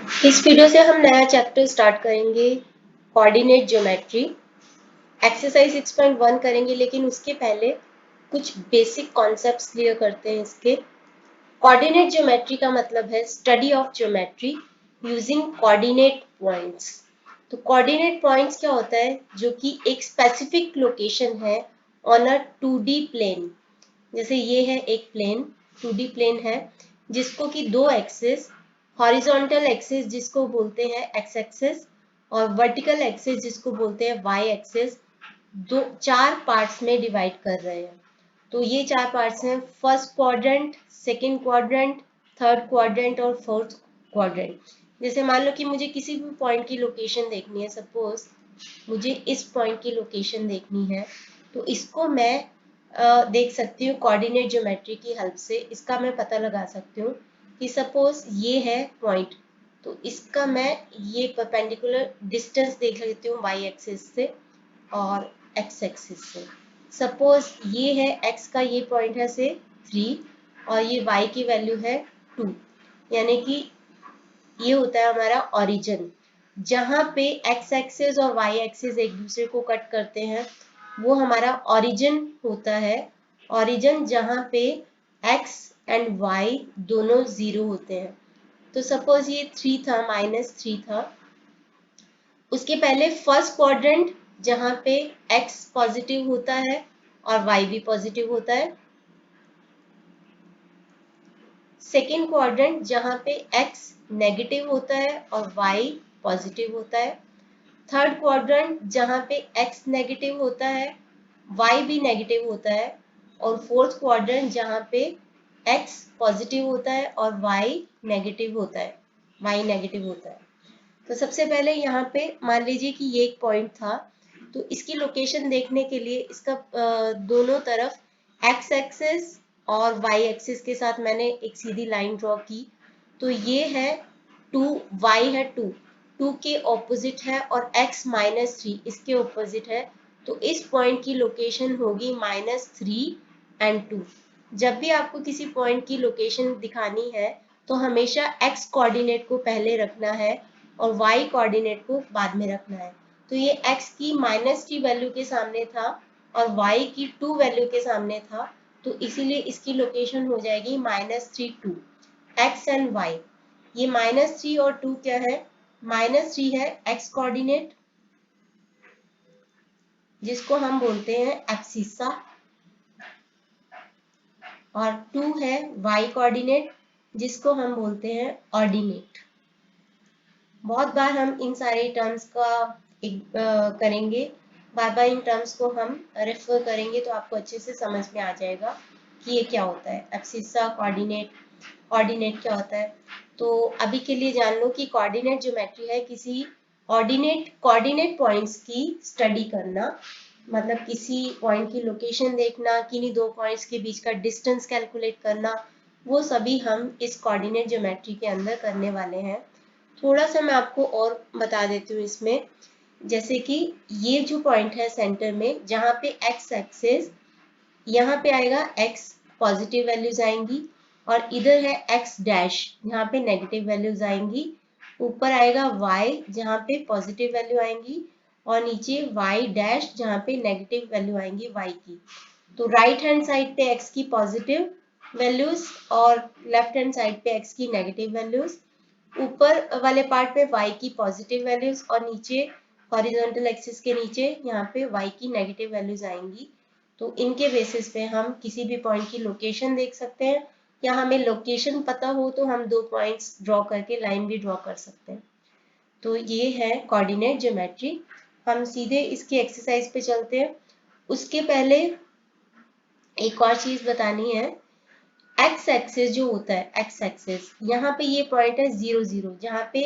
इस वीडियो से हम नया चैप्टर स्टार्ट करेंगे, कोऑर्डिनेट ज्योमेट्री। एक्सरसाइज 6.1 करेंगे, लेकिन उसके पहले कुछ बेसिक कॉन्सेप्ट्स क्लियर करते हैं इसके। कोऑर्डिनेट ज्योमेट्री का मतलब है study of geometry using coordinate points. तो कोऑर्डिनेट पॉइंट्स क्या होता है? जो कि एक स्पेसिफिक लोकेशन है ऑन अ 2D प्लेन। जैसे ये है एक प्लेन, 2D प्लेन है, जिसको कि दो एक्सिस, हॉरिजॉन्टल एक्सिस जिसको बोलते हैं एक्स एक्सिस और वर्टिकल एक्सिस जिसको बोलते हैं वाई एक्सिस, दो चार पार्ट्स में डिवाइड कर रहे हैं। तो ये चार पार्ट्स हैं, first quadrant, second quadrant, third quadrant और फोर्थ क्वाड्रेंट। जैसे मान लो कि मुझे किसी भी पॉइंट की लोकेशन देखनी है, सपोज मुझे इस पॉइंट की लोकेशन देखनी है, तो इसको मैं देख सकती हूँ कोऑर्डिनेट ज्योमेट्री की हेल्प से। इसका मैं पता लगा सकती हूँ कि सपोज ये है पॉइंट, तो इसका मैं ये परपेंडिकुलर डिस्टेंस देख लेती हूँ वाई एक्सिस से और एक्स एक्सिस से। सपोज ये है एक्स का, ये पॉइंट है से 3 और ये वाई की वैल्यू है 2, यानी कि ये होता है हमारा ओरिजिन। जहाँ पे एक्स एक्सिस और वाई एक्सिस एक दूसरे को कट करते हैं, वो हमारा ओरिजिन होता है। ओरिजिन जहाँ पे एक्स एंड वाई दोनों जीरो होते हैं। तो सपोज ये 3 था, -3 था। उसके पहले फर्स्ट क्वाड्रेंट जहाँ पे एक्स पॉजिटिव होता है और वाई भी पॉजिटिव होता है। सेकेंड क्वाड्रेंट जहाँ पे एक्स नेगेटिव होता है और वाई पॉजिटिव होता है। थर्ड क्वाड्रेंट जहाँ पे एक्स नेगेटिव होता है, वाई भी नेगेटिव होता है। और फोर्थ क्वाड्रेंट जहाँ पे एक्स पॉजिटिव होता है और वाई नेगेटिव होता है, वाई नेगेटिव होता है। तो सबसे पहले यहाँ पे मान लीजिए कि ये एक पॉइंट था, तो इसकी लोकेशन देखने के लिए इसका दोनों तरफ एक्स एक्सिस और वाई एक्सिस के साथ मैंने एक सीधी लाइन ड्रॉ की। तो ये है 2, वाई है 2, 2 के ऑपोजिट है, और x -3 इसके ऑपोजिट है। तो इस पॉइंट की लोकेशन होगी -3 एंड 2। जब भी आपको किसी पॉइंट की लोकेशन दिखानी है, तो हमेशा x कोऑर्डिनेट को पहले रखना है और y कोऑर्डिनेट को बाद में रखना है। तो ये x की -3 वैल्यू के सामने था और y की 2 वैल्यू के सामने था, तो इसीलिए इसकी लोकेशन हो जाएगी -3 2, x एंड y। ये -3 और 2 क्या है? -3 है x कोऑर्डिनेट जिसको हम बोलते हैं एब्सिसा, और 2 है y कोऑर्डिनेट जिसको हम बोलते हैं ऑर्डिनेट। बहुत बार हम इन सारे टर्म्स का करेंगे, बार बार इन टर्म्स को हम रेफर करेंगे, तो आपको अच्छे से समझ में आ जाएगा कि ये क्या होता है। एब्सिसा, कोऑर्डिनेट, ऑर्डिनेट क्या होता है। तो अभी के लिए जान लो कि कोऑर्डिनेट ज्योमेट्री है किसी कोऑर्डिनेट पॉइंट्स की स्टडी करना, मतलब किसी पॉइंट की लोकेशन देखना, किन्हीं दो पॉइंट्स के बीच का डिस्टेंस कैलकुलेट करना, वो सभी हम इस कोऑर्डिनेट ज्योमेट्री के अंदर करने वाले हैं। थोड़ा सा मैं आपको और बता देती हूँ इसमें। जैसे कि ये जो पॉइंट है सेंटर में, जहाँ पे एक्स एक्सिस, यहाँ पे आएगा x, पॉजिटिव वैल्यूज आएंगी, और इधर है x डैश, यहाँ पे नेगेटिव वैल्यूज आएंगी। ऊपर आएगा y जहाँ पे पॉजिटिव वैल्यू आएंगी, और नीचे y डैश जहाँ पे नेगेटिव वैल्यू आएंगी y की। तो राइट हैंड साइड पे x की पॉजिटिव वैल्यूज और लेफ्ट हैंड साइड पे x की नेगेटिव वैल्यूज। ऊपर वाले पार्ट पे y की पॉजिटिव वैल्यूज और नीचे हॉरिजॉन्टल एक्सिस के नीचे यहाँ पे y की नेगेटिव वैल्यूज आएंगी। तो इनके बेसिस पे हम किसी भी पॉइंट की लोकेशन देख सकते हैं, या हमें लोकेशन पता हो तो हम दो पॉइंट्स ड्रॉ करके लाइन भी ड्रॉ कर सकते हैं। तो ये है कोऑर्डिनेट ज्योमेट्री। हम सीधे इसकी एक्सरसाइज पे चलते हैं। उसके पहले एक और चीज बतानी है। एक्स एक्सिस जो होता है, एक्स एक्सिस, यहाँ पे ये पॉइंट है 0 0, जहाँ पे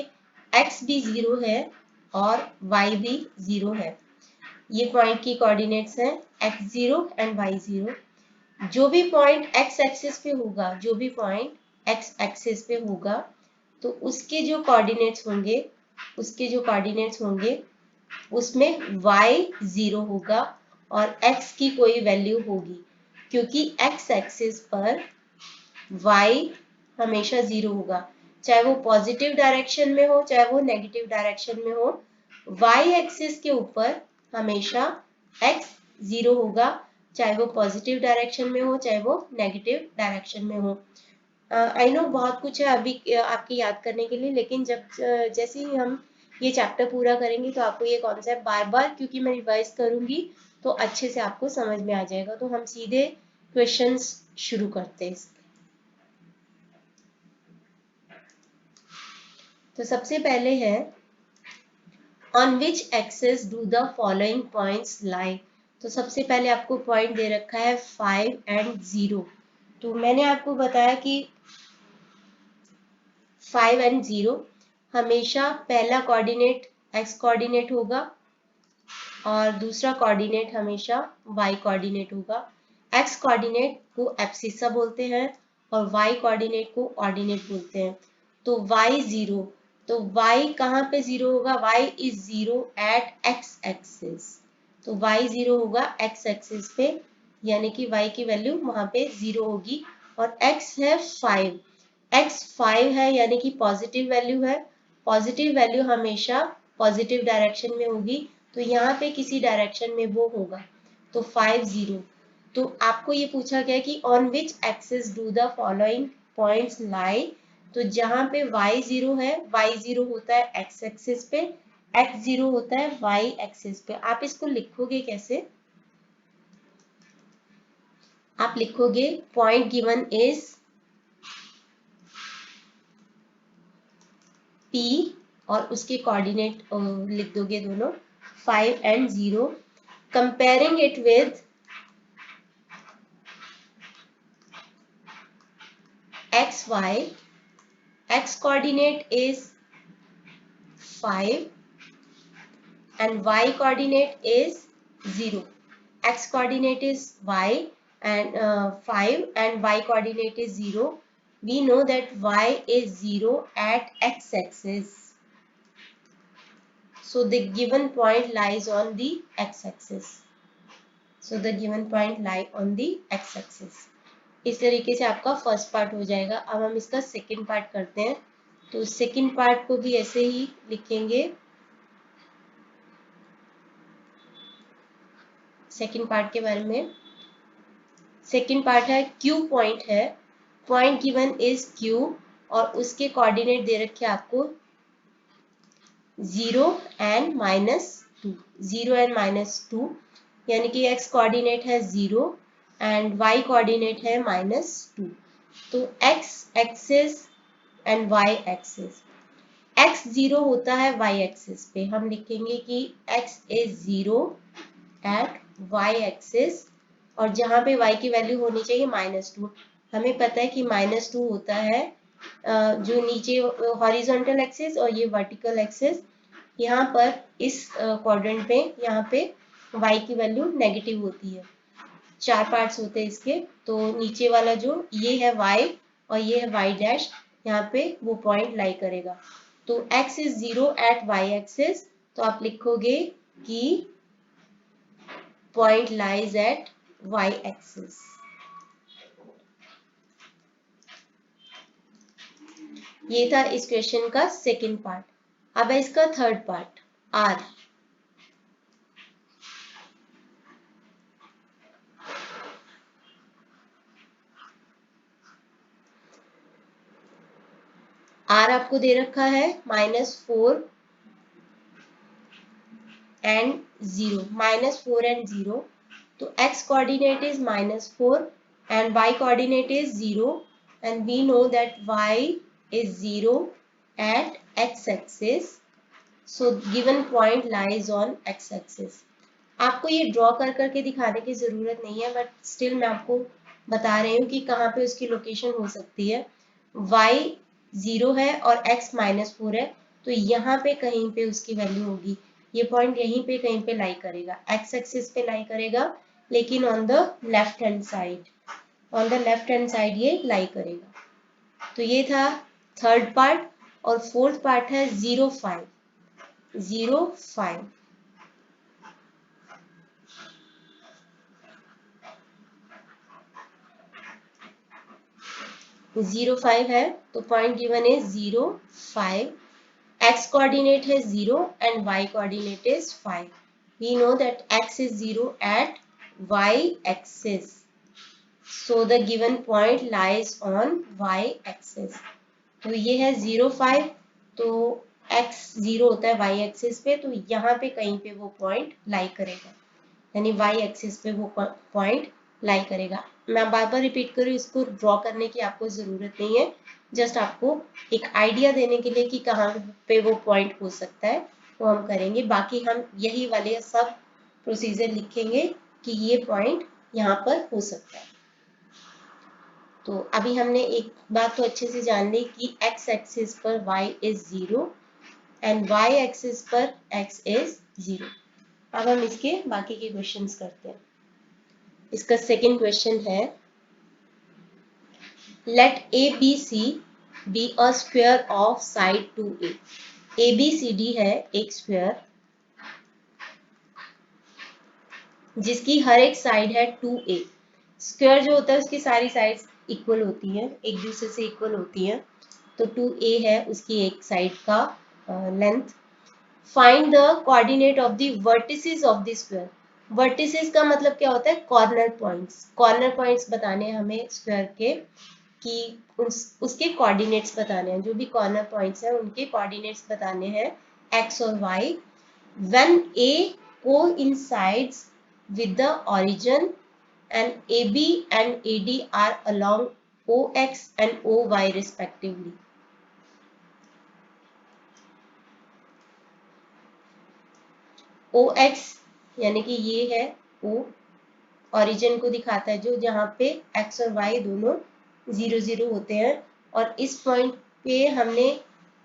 एक्स भी 0 है और वाई भी 0 है। ये पॉइंट की कोऑर्डिनेट्स हैं x0 एंड y0। जो भी पॉइंट x एक्सिस पे होगा, जो भी पॉइंट x एक्सिस पे होगा, तो उसके जो कोऑर्डिनेट्स होंगे, उसमें y 0 होगा और x की कोई वैल्यू होगी, क्योंकि x एक्सिस पर y हमेशा 0 होगा। चाहे वो पॉजिटिव डायरेक्शन में हो चाहे वो नेगेटिव डायरेक्शन में हो, वाई एक्सिस के ऊपर हमेशा एक्स 0 होगा, चाहे वो पॉजिटिव डायरेक्शन में हो चाहे वो नेगेटिव डायरेक्शन में हो। आई नो बहुत कुछ है अभी आपके याद करने के लिए, लेकिन जब जैसे ही हम ये चैप्टर पूरा करेंगे तो आपको ये कॉन्सेप्ट बार बार, क्योंकि मैं रिवाइज करूंगी तो अच्छे से आपको समझ में आ जाएगा। तो हम सीधे क्वेश्चंस शुरू करते हैं। तो सबसे पहले है on which axes do the following points lie. तो सबसे पहले आपको पॉइंट दे रखा है 5 एंड 0। तो मैंने आपको बताया कि 5 एंड 0 हमेशा पहला कोऑर्डिनेट x कोऑर्डिनेट होगा और दूसरा कोऑर्डिनेट हमेशा y कोऑर्डिनेट होगा। x कोऑर्डिनेट को एब्सिसा बोलते हैं और y कोऑर्डिनेट को ऑर्डिनेट बोलते हैं। तो y 0, तो y कहाँ पे 0 होगा? y is 0 at x axis. तो y 0 होगा x एक्सिस पे, यानी कि y की वैल्यू वहां पे 0 होगी। और x है 5, x 5 है यानी कि पॉजिटिव वैल्यू है। पॉजिटिव वैल्यू हमेशा पॉजिटिव डायरेक्शन में होगी, तो यहाँ पे किसी डायरेक्शन में वो होगा। तो 5 0। तो आपको ये पूछा गया कि on which axis do the following points lie. तो जहाँ पे y 0 है, y 0 होता है x एक्सिस पे, x 0 होता है y एक्सिस पे। आप इसको लिखोगे कैसे? आप लिखोगे पॉइंट गिवन इज P और उसके कोऑर्डिनेट लिख दोगे दोनों 5 and 0, comparing it with x y. X coordinate is 5 and y coordinate is 0. X coordinate is y and 5 and y coordinate is 0. We know that y is 0 at x axis. So the given point lies on the x axis. So the given point lie on the x axis. इस तरीके से आपका first part हो जाएगा। अब हम इसका second part करते हैं। तो सेकंड पार्ट को भी ऐसे ही लिखेंगे। सेकंड पार्ट के बारे में, सेकंड पार्ट है Q पॉइंट है, पॉइंट गिवन इज Q और उसके कोऑर्डिनेट दे रखे आपको 0 एंड -2, 0 एंड -2, यानी कि x कोऑर्डिनेट है 0 एंड y कोऑर्डिनेट है -2। तो x axis and y axis, x 0 होता है y एक्सिस पे, हम लिखेंगे कि x is 0 at y axis, और जहां पे y की वैल्यू होनी चाहिए -2। हमें पता है कि -2 होता है जो नीचे हॉरिजॉन्टल एक्सिस और ये वर्टिकल एक्सिस। यहाँ पर इस क्वाड्रेंट में यहाँ पे y की वैल्यू नेगेटिव होती है। 4 पार्ट्स होते हैं इसके। तो नीचे वाला जो ये है y और ये है y डैश, यहाँ पे वो पॉइंट लाई करेगा। तो x is 0 at y axis, तो आप लिखोगे कि point lies at y axis. ये था इस क्वेश्चन का सेकंड पार्ट। अब है इसका थर्ड पार्ट R। R आपको दे रखा है -4 एंड 0, -4 एंड 0। तो x coordinate is -4 and y coordinate is 0 and we know that y is 0 at x axis. So given point lies on x axis. आपको ये draw कर करके दिखाने की जरूरत नहीं है, बट स्टिल मैं आपको बता रही हूँ कि कहाँ पे उसकी लोकेशन हो सकती है। y 0 है और x -4 है, तो यहाँ पे कहीं पे उसकी वैल्यू होगी। ये पॉइंट यहीं पे कहीं पे लाई करेगा, x एक्सिस पे लाई करेगा, लेकिन on the left hand side, on the left hand side ये लाई करेगा। तो ये था थर्ड पार्ट। और फोर्थ पार्ट है 0 5, 0 5। 0,5 है, तो point given is 0,5. X coordinate है 0 and Y coordinate is 5. We know that X is 0 at Y axis. So the given point lies on Y axis. तो ये है 0,5, तो X 0 होता है Y एक्सिस पे, तो यहाँ पे कहीं पे वो पॉइंट लाई करेगा, यानी Y एक्सिस पे वो पॉइंट लाई करेगा. मैं बार बार रिपीट करूँ, इसको ड्रॉ करने की आपको ज़रूरत नहीं है, जस्ट आपको एक आइडिया देने के लिए कि कहाँ पे वो पॉइंट हो सकता है वो हम करेंगे. बाकी हम यही वाले सब प्रोसीजर लिखेंगे कि ये पॉइंट यहाँ पर हो सकता है. तो अभी हमने एक बात तो अच्छे से जान ली कि x एक्सिस पर y is 0 and y axis पर x इज 0. अब हम इसके बाकी के क्वेश्चंस करते हैं. इसका सेकंड क्वेश्चन है, let ABC be a square of side 2a. ABCD है एक स्क्वायर जिसकी हर एक साइड है 2a. स्क्वायर जो होता है उसकी सारी साइड्स इक्वल होती हैं, एक दूसरे से इक्वल होती हैं, तो 2a है उसकी एक साइड का length. Find the coordinate of the vertices of the square. Vertices का मतलब क्या होता है? Corner points. कॉर्नर पॉइंट्स बताने हैं हमें स्क्वायर के, कि उसके कोऑर्डिनेट्स बताने हैं. जो भी कॉर्नर पॉइंट्स हैं उनके कोऑर्डिनेट्स बताने हैं x और y. When a coincides with the origin and AB and AD are along OX and OY respectively. OX यानी कि ये है O, ओरिजिन को दिखाता है जो जहाँ पे x और y दोनों 0 0 होते हैं. और इस पॉइंट पे हमने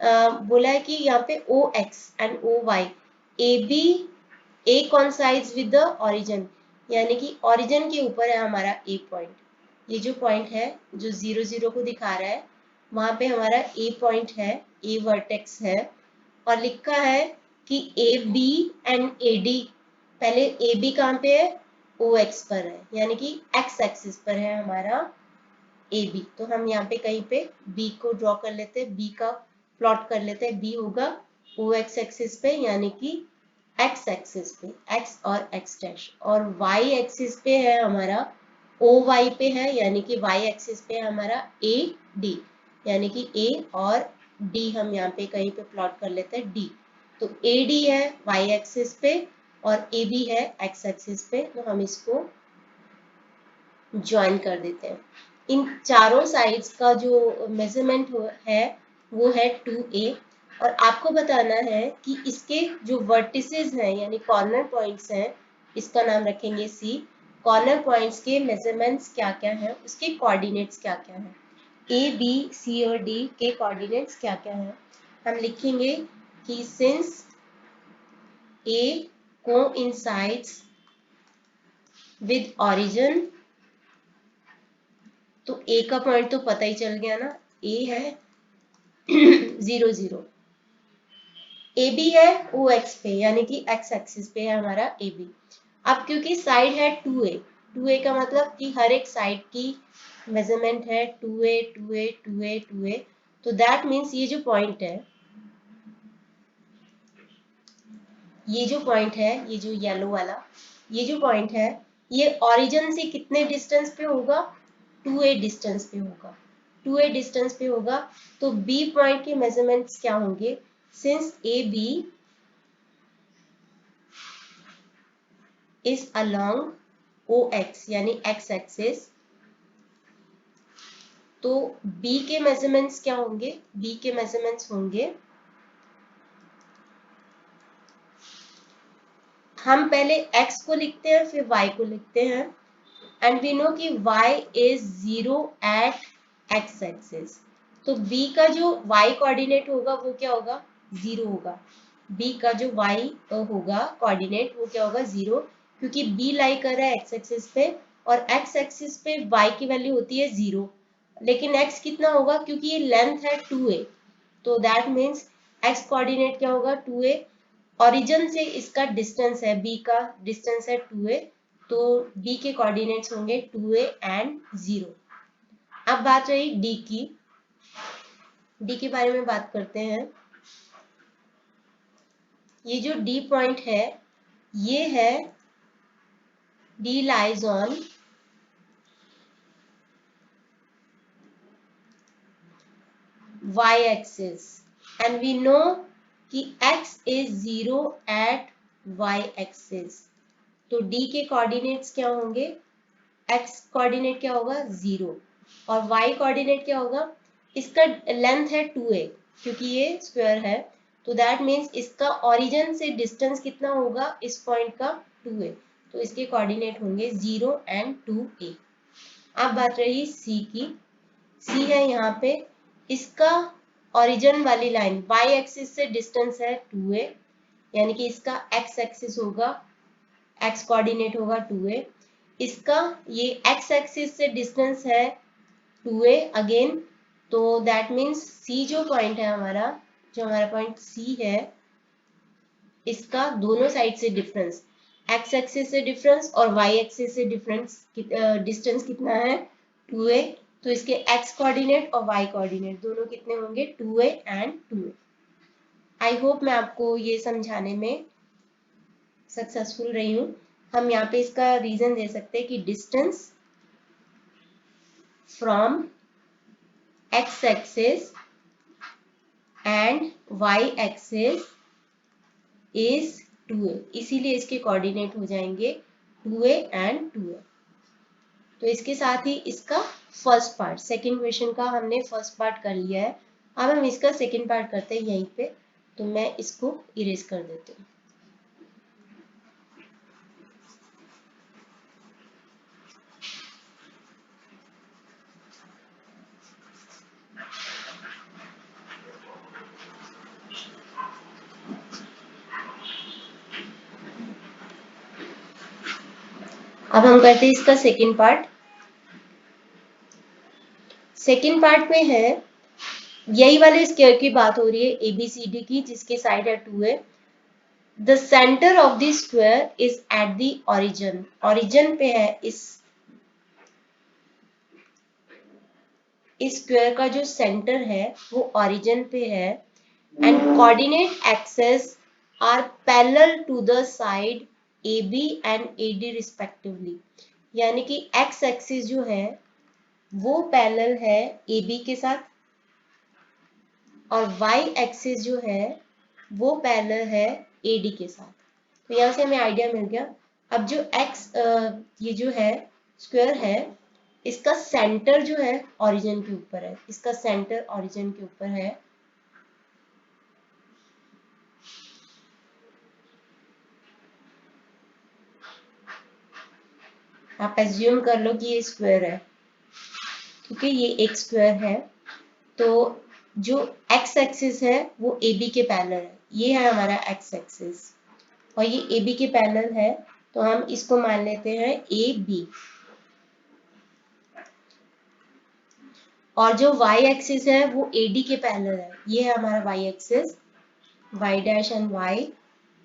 बोला है कि यहाँ पे OX and OY, AB A coincides with the origin, यानी कि ओरिजिन के ऊपर है हमारा A पॉइंट. ये जो पॉइंट है जो 0 0 को दिखा रहा है, वहां पे हमारा A पॉइंट है, A वर्टेक्स है. और लिखा है कि AB एंड AD, पहले AB कहाँ पे है? OX पर है, यानी कि X एक्सिस पर है हमारा AB. तो हम यहाँ पे कहीं पे B को ड्रॉ कर लेते हैं, B का प्लॉट कर लेते हैं. B होगा OX एक्सिस पे, यानी कि X एक्सिस पे, X और X डैश. और Y एक्सिस पे है हमारा OY पे है, यानी कि Y एक्सिस पे है हमारा AD, यानी कि A और D हम यहाँ पे कहीं पे प्लॉट कर लेते हैं D. तो AD है Y एक्सिस पे और AB है X एक्सिस पे, तो हम इसको ज्वाइन कर देते हैं. इन चारों साइड्स का जो मेजरमेंट है वो है 2a. और आपको बताना है कि इसके जो वर्टिसेस हैं यानी कॉर्नर पॉइंट्स हैं, इसका नाम रखेंगे C. कॉर्नर पॉइंट्स के मेजरमेंट्स क्या क्या हैं, उसके कोऑर्डिनेट्स क्या क्या हैं, A, B, C और D के कोऑर्डिनेट्स क्या क्या हैं. हम लिखेंगे कि since A coincides with origin, तो A का पॉइंट तो पता ही चल गया ना, A है 0 0. AB है OX पे, यानी कि X एक्सिस पे है हमारा AB. अब क्योंकि साइड है 2A, 2A का मतलब कि हर एक साइड की मेजरमेंट है 2A 2A 2A 2A. तो दैट मीन्स ये जो पॉइंट है, ये जो पॉइंट है, ये जो येलो वाला, ये जो पॉइंट है, ये ओरिजिन से कितने डिस्टेंस पे होगा? 2A डिस्टेंस पे होगा. 2A डिस्टेंस पे होगा. तो B पॉइंट के मेजरमेंट्स क्या होंगे? Since AB is along OX यानी X एक्सिस, तो B के मेजरमेंट्स क्या होंगे? B के मेजरमेंट्स होंगे, हम पहले X को लिखते हैं फिर Y को लिखते हैं. एंड वी नो कि y is 0 at x axis. तो b का जो y कोऑर्डिनेट होगा वो क्या होगा? 0 होगा. b का जो y होगा कोऑर्डिनेट वो क्या होगा? 0, क्योंकि b लाई कर रहा है x एक्सिस पे और x एक्सिस पे y की वैल्यू होती है 0. लेकिन x कितना होगा? क्योंकि ये लेंथ है 2a, तो दैट मीन्स x कोऑर्डिनेट क्या होगा? 2a. ओरिजिन से इसका डिस्टेंस है, b का डिस्टेंस है 2a, तो b के कोऑर्डिनेट्स होंगे 2a एंड 0. अब बात रही डी की। डी के बारे में बात करते हैं। ये जो डी पॉइंट है, ये है D lies on y axis and we know कि x is 0 at y axis. तो d के कोऑर्डिनेट्स क्या होंगे? x कोऑर्डिनेट क्या होगा? 0, और y कोऑर्डिनेट क्या होगा? इसका लेंथ है 2a, क्योंकि ये स्क्वायर है, तो दैट मीन्स इसका ओरिजिन से डिस्टेंस कितना होगा इस पॉइंट का? 2a। तो इसके कोऑर्डिनेट होंगे 0 एंड 2a। अब बात रही सी की। सी है यहाँ पे, इसका ओरिजिन वाली लाइन y एक्सिस से डिस्टेंस है 2a, यानी कि इसका x एक्सिस होगा, x कोऑर्डिनेट होगा 2a। इसका ये x एक्सिस से डिस्टेंस है 2a अगेन, तो दैट मीन्स c जो पॉइंट है हमारा, जो हमारा पॉइंट c है, इसका दोनों साइड से डिफरेंस, x एक्सिस से डिफरेंस और y एक्सिस से डिफरेंस, डिस्टेंस कितना है? 2a। तो इसके x कोऑर्डिनेट और y कोऑर्डिनेट दोनों कितने होंगे? 2a and 2a। I hope मैं आपको ये समझाने में सक्सेसफुल रही हूँ। हम यहाँ पे इसका रीजन दे सकते हैं कि distance from x axis and y axis is 2a, इसीलिए इसके कोऑर्डिनेट हो जाएंगे 2a एंड 2a। तो इसके साथ ही इसका फर्स्ट पार्ट, सेकंड क्वेश्चन का हमने फर्स्ट पार्ट कर लिया है। अब हम इसका सेकंड पार्ट करते हैं यहीं पे, तो मैं इसको इरेज कर देती हूँ। अब हम करते हैं इसका सेकंड पार्ट। सेकंड पार्ट में है, यही वाले स्क्वायर की बात हो रही है, ABCD की, जिसके साइड है 2a। The centre of the square is at the origin, origin पे है, इस स्क्वायर का जो सेंटर है वो ओरिजिन पे है, and coordinate axes are parallel to the side AB and AD respectively, यानी कि x एक्सिस जो है वो पैरेलल है AB के साथ, और y एक्सिस जो है वो पैरेलल है AD के साथ। तो यहाँ से हमें आइडिया मिल गया। अब जो x ये जो है स्क्वायर है, इसका सेंटर जो है ओरिजिन के ऊपर है, इसका सेंटर ओरिजिन के ऊपर है। आप एज्यूम कर लो कि ये स्क्वायर है, क्योंकि ये एक स्क्वायर है, तो जो x एक्सिस है वो AB के पैरेलल है, ये है हमारा x एक्सिस, और ये AB के पैरेलल है, तो हम इसको मान लेते हैं AB। और जो y एक्सिस है वो AD के पैरेलल है, ये है हमारा y axis, y dash and y,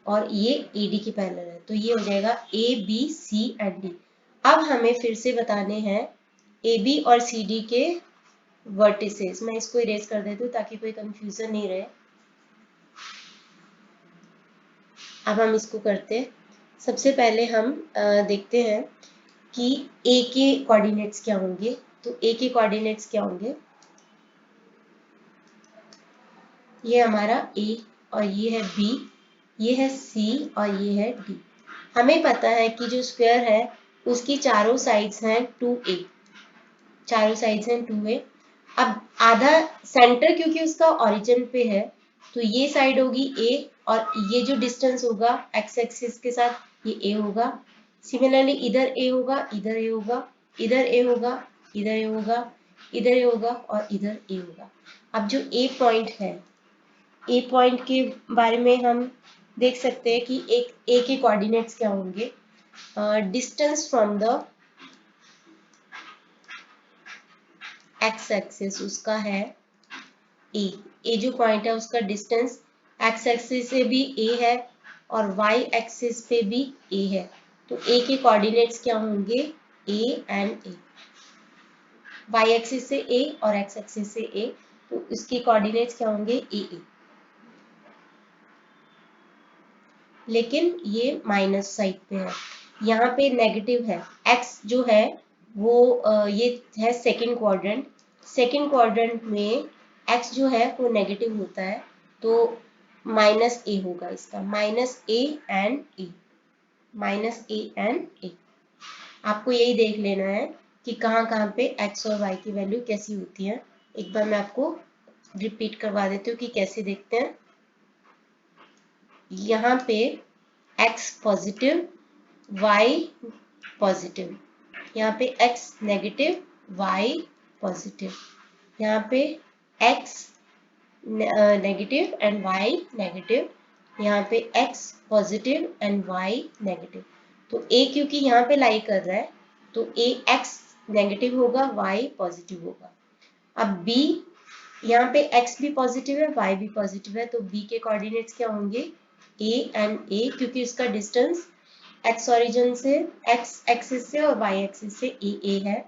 और ये AD के पैरेलल है, तो ये हो जाएगा ABC एंड D। अब हमें फिर से बताने हैं AB और CD के वर्टिसेस। मैं इसको इरेज कर देती हूँ ताकि कोई कंफ्यूजन नहीं रहे। अब हम इसको करते हैं। सबसे पहले हम देखते हैं कि A के कोऑर्डिनेट्स क्या होंगे। तो A के कोऑर्डिनेट्स क्या होंगे? ये हमारा A, और ये है B, ये है C, और ये है D। हमें पता है कि जो स्क्वायर है उसकी चारों साइड्स हैं 2a, चारों साइड्स हैं 2a। अब आधा सेंटर क्योंकि उसका ओरिजिन पे है, तो ये साइड होगी a, और ये जो डिस्टेंस होगा x एक्सिस के साथ, ये a होगा। सिमिलरली इधर a होगा, इधर a होगा, इधर a होगा, इधर a होगा, इधर a होगा, और इधर a होगा। अब जो a पॉइंट है, a पॉइंट के बारे में हम देख सकते हैं कि एक a के कोऑर्डिनेट्स क्या होंगे। Distance from the x axis उसका है a जो पॉइंट है उसका डिस्टेंस x एक्सिस से भी a है और y एक्सिस पे भी a है, तो a के कोऑर्डिनेट्स क्या होंगे? a and a। Y axis से ए और एक्स एक्सिस से ए, तो इसके कोऑर्डिनेट्स क्या होंगे ए। लेकिन ये माइनस साइड पे है, यहाँ पे नेगेटिव है। एक्स जो है वो ये है सेकंड क्वाड्रेंट। सेकंड क्वाड्रेंट में एक्स जो है वो नेगेटिव होता है, तो माइनस ए होगा इसका, minus A and A, minus A and A. आपको यही देख लेना है कि कहाँ कहाँ पे एक्स और वाई की वैल्यू कैसी होती है। एक बार मैं आपको रिपीट करवा देती हूँ कि कैसे देखते हैं। यहाँ पे x पॉजिटिव, y पॉजिटिव, यहाँ पे x नेगेटिव, y पॉजिटिव, यहाँ पे x negative and y negative, यहाँ पे x positive and y negative. तो a क्योंकि यहाँ पे लाई कर रहा है तो a x नेगेटिव होगा, y पॉजिटिव होगा। अब b, यहाँ पे x भी पॉजिटिव है, y भी पॉजिटिव है, तो b के कोऑर्डिनेट्स क्या होंगे a एंड a, क्योंकि उसका डिस्टेंस x ओरिजिन से, x एक्सिस से और y एक्सिस से a है।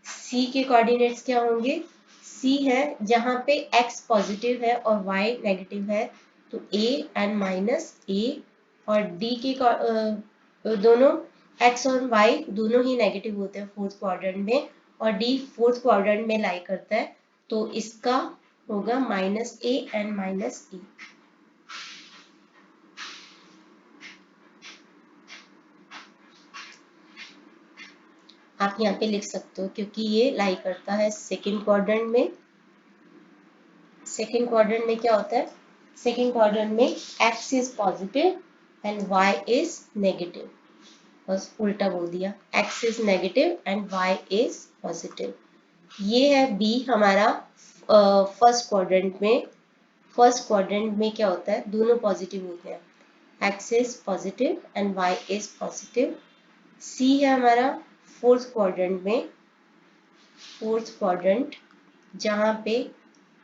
c के कोऑर्डिनेट्स क्या होंगे, c है जहाँ पे x पॉजिटिव है और y नेगेटिव है, तो a एंड माइनस a। और d के दोनों x और y दोनों ही नेगेटिव होते हैं फोर्थ क्वाड्रेंट में, और d फोर्थ क्वाड्रेंट में लाई करता है, तो इसका होगा minus a and minus a। आप यहाँ पे लिख सकते हो क्योंकि ये लाई करता है सेकंड क्वाड्रेंट में। सेकंड क्वाड्रेंट में क्या होता है, सेकंड क्वाड्रेंट में x is positive and y is negative, बस उल्टा बोल दिया, x is negative and y is positive. ये है b हमारा फर्स्ट क्वाड्रेंट में। फर्स्ट क्वाड्रेंट में क्या होता है, दोनों पॉजिटिव होते हैं, x is positive and y is positive. c है हमारा फोर्थ क्वाड्रेंट में, फोर्थ क्वाड्रेंट जहाँ पे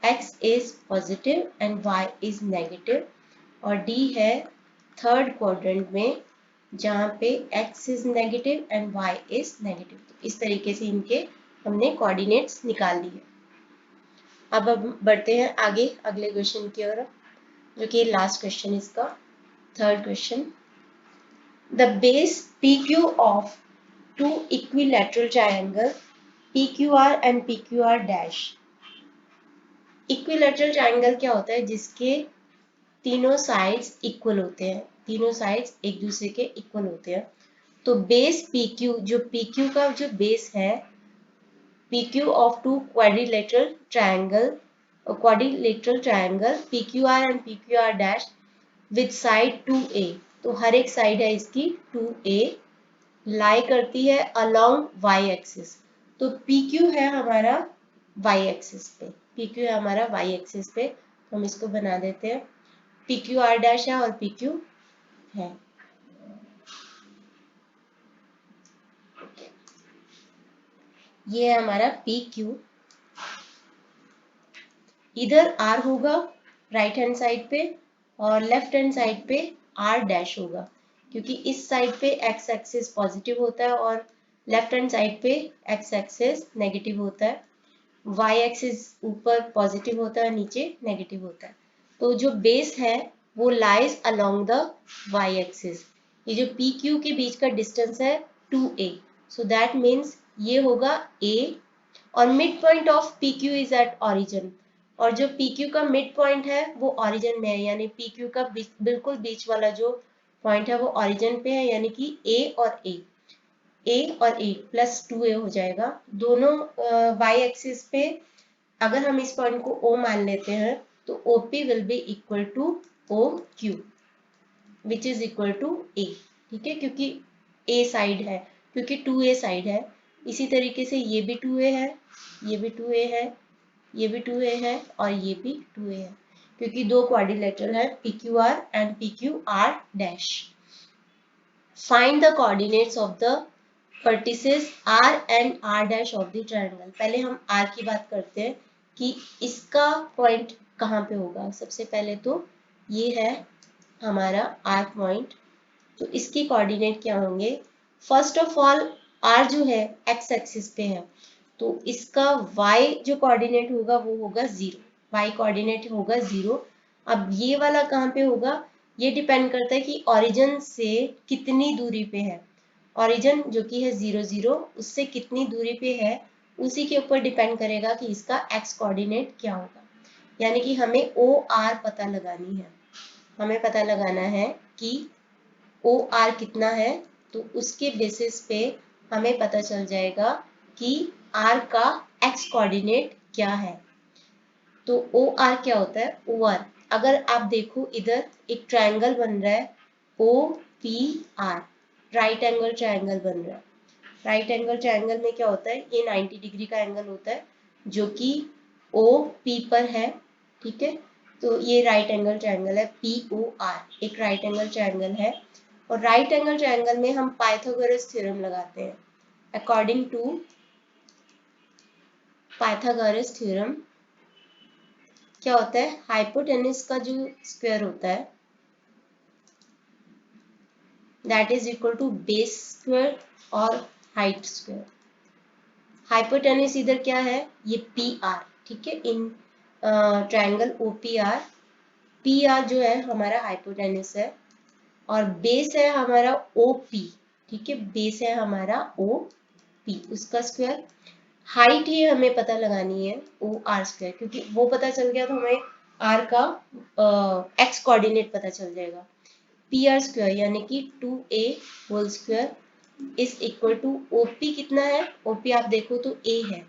x is positive and y is negative, और D है थर्ड क्वाड्रेंट में जहाँ पे x is negative and y is negative। तो इस तरीके से इनके हमने कोऑर्डिनेट्स निकाल लिए। अब बढ़ते हैं आगे अगले क्वेश्चन की ओर, जो कि लास्ट क्वेश्चन इसका, third question. The base PQ of two equilateral triangle PQR and PQR dash. Equilateral triangle क्या होता है, जिसके तीनों साइड्स इक्वल होते हैं, तीनों साइड्स एक दूसरे के इक्वल होते हैं। तो बेस PQ, जो PQ का जो बेस है, PQ of two quadrilateral triangle, PQR and PQR dash with side 2A, तो हर एक साइड है इसकी 2A, लाई करती है अलोंग y एक्सिस। तो PQ है हमारा y एक्सिस पे, PQ है हमारा y एक्सिस पे, तो हम इसको बना देते हैं, PQR डैश है और PQ है। ये है हमारा PQ, इधर R होगा राइट हैंड साइड पे और लेफ्ट हैंड साइड पे R डैश होगा, क्योंकि इस साइड पे x एक्सिस पॉजिटिव होता है और लेफ्ट हैंड साइड पे x एक्सिस नेगेटिव होता है, y एक्सिस ऊपर पॉजिटिव होता है, नीचे नेगेटिव होता है। तो जो बेस है वो lies along the y axis. ये जो PQ के बीच का डिस्टेंस है 2A, सो दैट मीन्स ये होगा A, और mid point of PQ is at origin, और जो PQ का मिड पॉइंट है वो ऑरिजिन में है, यानी PQ का बिल्कुल बीच वाला जो पॉइंट है वो ऑरिजिन पे है, यानी कि A और A प्लस 2A हो जाएगा। दोनों y एक्सिस पे अगर हम इस पॉइंट को O मान लेते हैं तो OP will be equal to OQ which is equal to A, ठीक है, क्योंकि A साइड है, क्योंकि 2A साइड है। इसी तरीके से ये भी 2A है, ये भी 2A है, ये भी 2A है और ये भी 2A है, क्योंकि दो क्वाड्रिलेटरल है PQR and PQR dash. Find the coordinates of the vertices R and R dash of the triangle. पहले हम R की बात करते हैं कि इसका पॉइंट कहाँ पे होगा। सबसे पहले तो ये है हमारा R पॉइंट, तो इसके कोऑर्डिनेट क्या होंगे। फर्स्ट ऑफ ऑल R जो है x एक्सिस पे है, तो इसका y जो कोऑर्डिनेट होगा वो होगा 0, y कोऑर्डिनेट होगा 0। अब ये वाला कहाँ पे होगा, ये डिपेंड करता है कि ओरिजिन से कितनी दूरी पे है। ओरिजिन जो कि है 0 0, उससे कितनी दूरी पे है उसी के ऊपर डिपेंड करेगा कि इसका x कोऑर्डिनेट क्या होगा। यानी कि हमें OR पता लगानी है, हमें पता लगाना है कि OR कितना है, तो उसके बेसिस पे हमें पता चल जाएगा कि R का x कोऑर्डिनेट क्या है। तो OR क्या होता है, OR अगर आप देखो इधर एक ट्रायंगल बन रहा है OPR, राइट एंगल ट्रायंगल बन रहा है। राइट एंगल ट्रायंगल में क्या होता है, ये 90 डिग्री का एंगल होता है जो कि OP पर है, ठीक है। तो ये राइट एंगल ट्रायंगल है POR, एक राइट एंगल ट्रायंगल है। और राइट एंगल ट्रायंगल में हम पाइथागोरस थ्योरम लगाते हैं। अकॉर्डिंग टू पाइथागोरस थ्योरम क्या होता है, हाइपोटेनस का जो स्क्वायर होता है that is equal to base square और हाइट स्क्वायर। हाइपोटेनस इधर क्या है, ये PR, ठीक है, इन ट्रायंगल OPR। PR जो है हमारा हाइपोटेनस है और बेस है हमारा OP, ठीक है, बेस है हमारा OP, उसका स्क्वायर। हाइट ही हमें पता लगानी है OR स्क्वायर, क्योंकि वो पता चल गया तो हमें R का x कोऑर्डिनेट पता चल जाएगा। PR स्क्वायर यानी कि 2A whole square is equal to OP कितना है, OP आप देखो तो A है,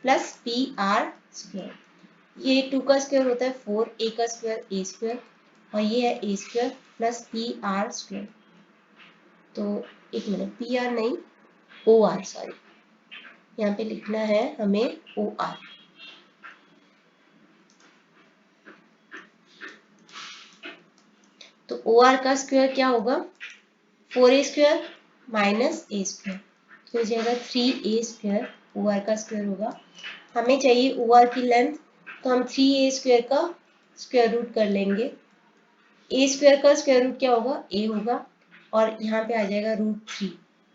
प्लस PR स्क्वायर। ये 2 का स्क्वायर होता है 4, A का स्क्वायर A स्क्वायर, और ये है A square plus PR square. तो एक मिनट, PR नहीं OR, सॉरी, यहाँ पे लिखना है हमें OR। तो OR का स्क्वायर क्या होगा, 4A square minus A square, तो हो जाएगा 3A स्क्वायर, OR का स्क्वायर होगा। हमें चाहिए OR की लेंथ, तो हम 3A स्क्वायर का स्क्वायर रूट कर लेंगे। A स्क्वायर का स्क्वायर रूट क्या होगा, A होगा, और यहाँ पे आ जाएगा √3,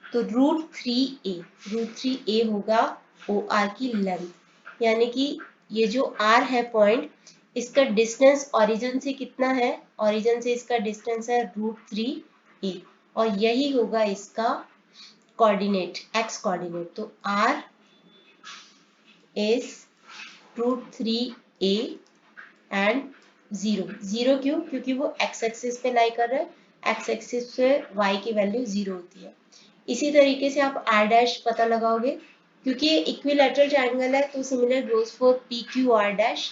तो √3A होगा OR की लेंथ। यानी कि ये जो R है पॉइंट, इसका डिस्टेंस ओरिजिन से कितना है, ओरिजिन से इसका डिस्टेंस है √3A, और यही होगा इसका कोऑर्डिनेट, x कोऑर्डिनेट। तो R इज √3A एंड 0। 0 क्यों, क्योंकि वो x एक्सिस पे लाई कर रहा है, x एक्सिस पे y की वैल्यू 0 होती है। इसी तरीके से आप R डैश पता लगाओगे, क्योंकि ये इक्विलैटरल ट्रायंगल है तो similar goes for PQR dash.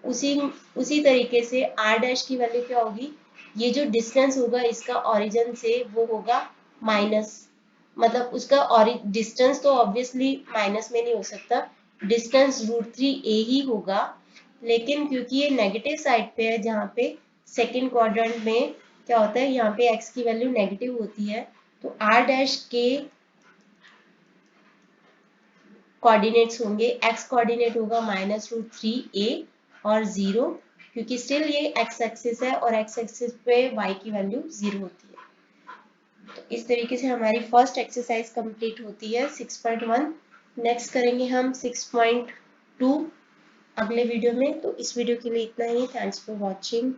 उसी तरीके से R डैश की वैल्यू क्या होगी, ये जो डिस्टेंस होगा इसका ओरिजिन से वो होगा माइनस, मतलब उसका डिस्टेंस तो ऑब्वियसली माइनस में नहीं हो सकता, डिस्टेंस √3A ही होगा। लेकिन क्योंकि ये नेगेटिव साइड पे है, जहाँ पे सेकंड क्वाड्रेंट में क्या होता है, यहाँ पे x की वैल्यू नेगेटिव होती है, तो R डैश के कोऑर्डिनेट्स होंगे, x कोऑर्डिनेट होगा -√3A और 0, क्योंकि स्टिल ये x एक्सिस है और x एक्सिस पे y की वैल्यू 0 होती है। तो इस तरीके से हमारी फर्स्ट एक्सरसाइज कंप्लीट होती है 6.1। नेक्स्ट करेंगे हम 6.2 अगले वीडियो में। तो इस वीडियो के लिए इतना ही। Thanks for watching.